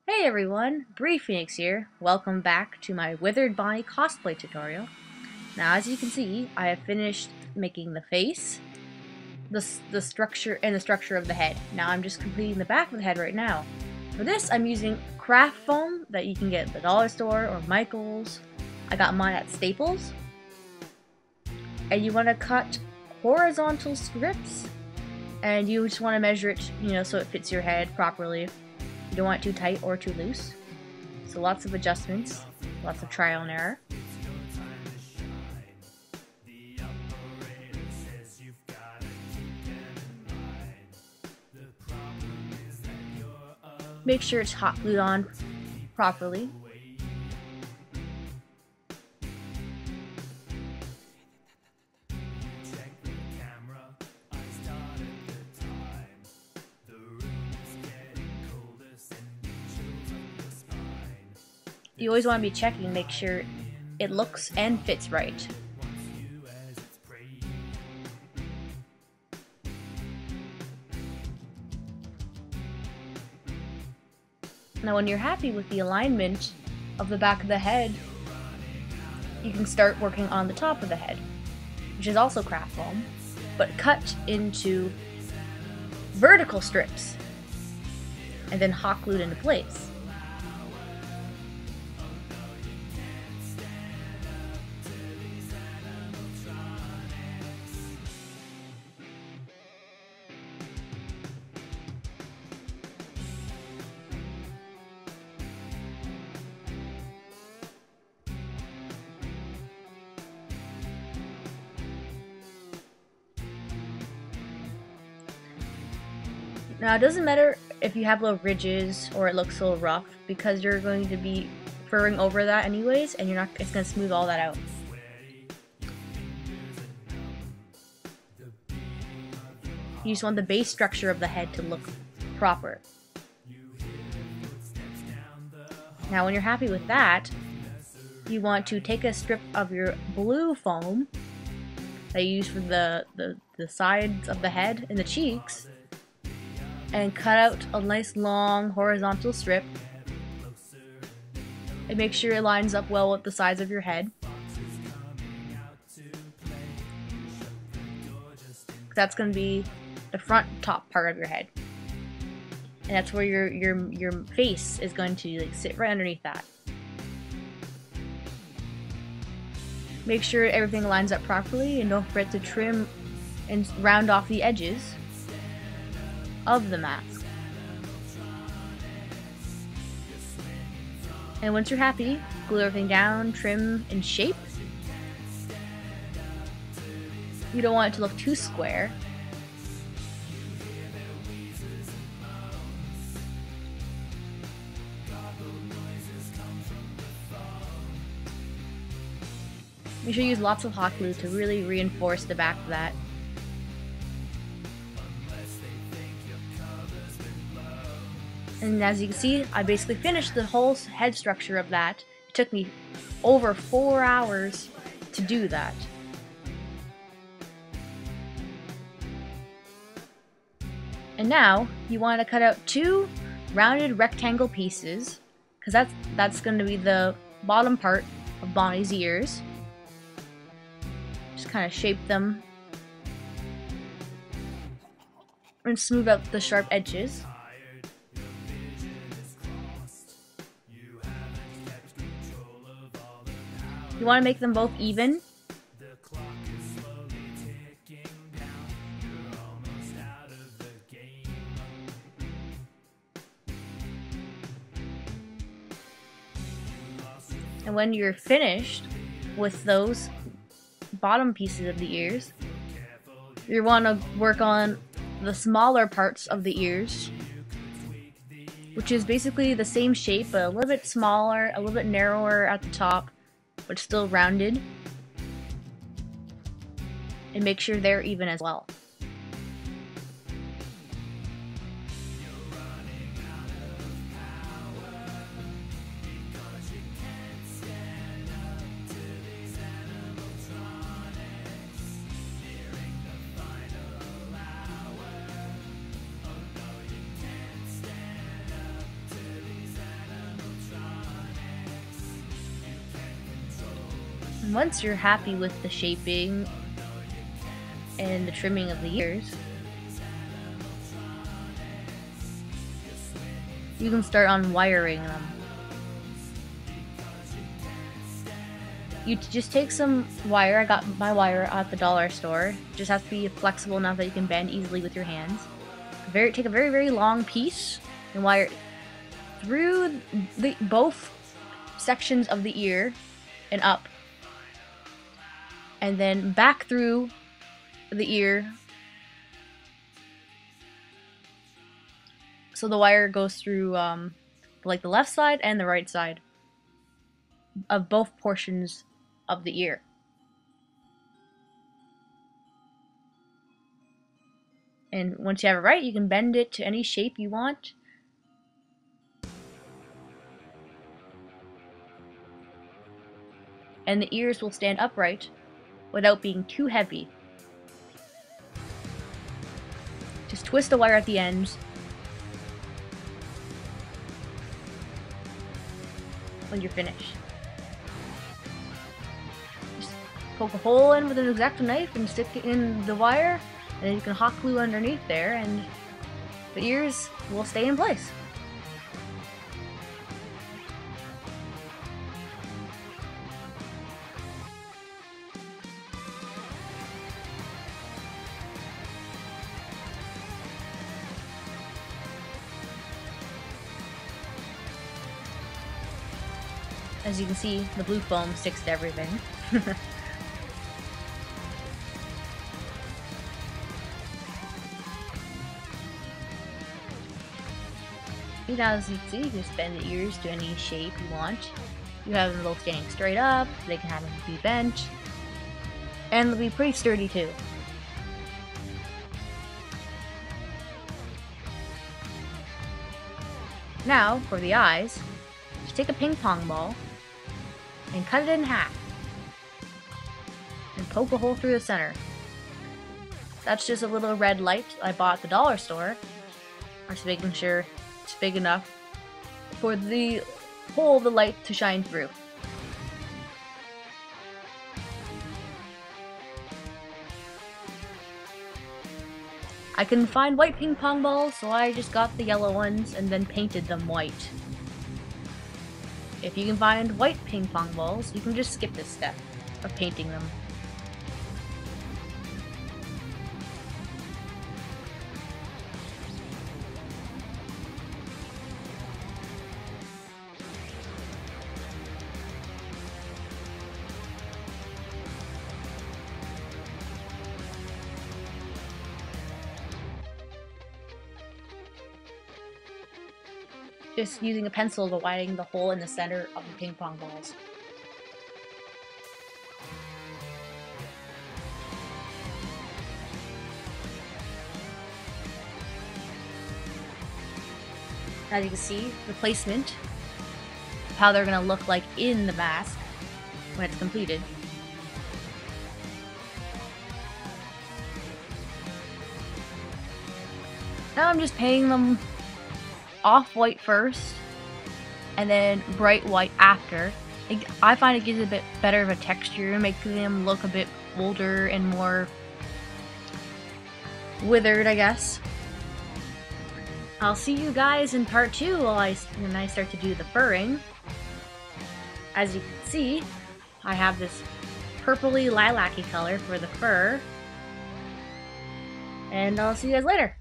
Hey everyone, Phoenix here. Welcome back to my Withered Bonnie cosplay tutorial. Now as you can see, I have finished making the face, the structure, and the structure of the head. Now I'm just completing the back of the head right now. For this, I'm using craft foam that you can get at the dollar store or Michael's. I got mine at Staples. And you want to cut horizontal strips, and you just want to measure it, so it fits your head properly. You don't want it too tight or too loose. So lots of adjustments, lots of trial and error. Make sure it's hot glued on properly. You always want to be checking, make sure it looks and fits right. Now when you're happy with the alignment of the back of the head, you can start working on the top of the head, which is also craft foam, but cut into vertical strips and then hot glued into place. Now it doesn't matter if you have little ridges or it looks a little rough, because you're going to be furring over that anyways, and it's going to smooth all that out. You just want the base structure of the head to look proper. Now when you're happy with that, you want to take a strip of your blue foam that you use for the sides of the head and the cheeks, and cut out a nice long horizontal strip, and make sure it lines up well with the sides of your head. That's going to be the front top part of your head, and that's where your face is going to sit right underneath that. Make sure everything lines up properly, and don't forget to trim and round off the edges of the mask. And once you're happy, glue everything down, trim, and shape. You don't want it to look too square. Make sure you use lots of hot glue to really reinforce the back of that. And as you can see, I basically finished the whole head structure of that. It took me over 4 hours to do that. And now, you want to cut out 2 rounded rectangle pieces, because that's going to be the bottom part of Bonnie's ears. Just kind of shape them and smooth out the sharp edges. You want to make them both even. And when you're finished with those bottom pieces of the ears, you want to work on the smaller parts of the ears, which is basically the same shape but a little bit smaller, a little bit narrower at the top, but still rounded, and make sure they're even as well. Once you're happy with the shaping and the trimming of the ears, you can start on wiring them. You just take some wire. I got my wire at the dollar store. It just has to be flexible enough that you can bend easily with your hands. Take a very, very long piece and wire it through both sections of the ear and up, and then back through the ear, so the wire goes through like the left side and the right side of both portions of the ear. And once you have it right, you can bend it to any shape you want. And the ears will stand upright without being too heavy. Just twist the wire at the ends when you're finished. Just poke a hole in with an X-Acto knife and stick it in the wire, and then you can hot glue underneath there and the ears will stay in place. As you can see, the blue foam sticks to everything. Now, as you can see, you can just bend the ears to any shape you want. You have them both standing straight up, they can have them be bent, and they'll be pretty sturdy too. Now, for the eyes, just take a ping pong ball and cut it in half and poke a hole through the center. That's just a little red light I bought at the dollar store. I'm just making sure it's big enough for the hole of the light to shine through. I couldn't find white ping pong balls, so I just got the yellow ones and then painted them white. If you can find white ping pong balls, you can just skip this step of painting them. Just using a pencil to widen the hole in the center of the ping pong balls. As you can see, the placement of how they're going to look like in the mask when it's completed. Now I'm just painting them off-white first, and then bright white after. I find it gives a bit better of a texture, making them look a bit older and more withered, I guess. I'll see you guys in part 2 when I start to do the furring. As you can see, I have this purpley lilac-y color for the fur, and I'll see you guys later.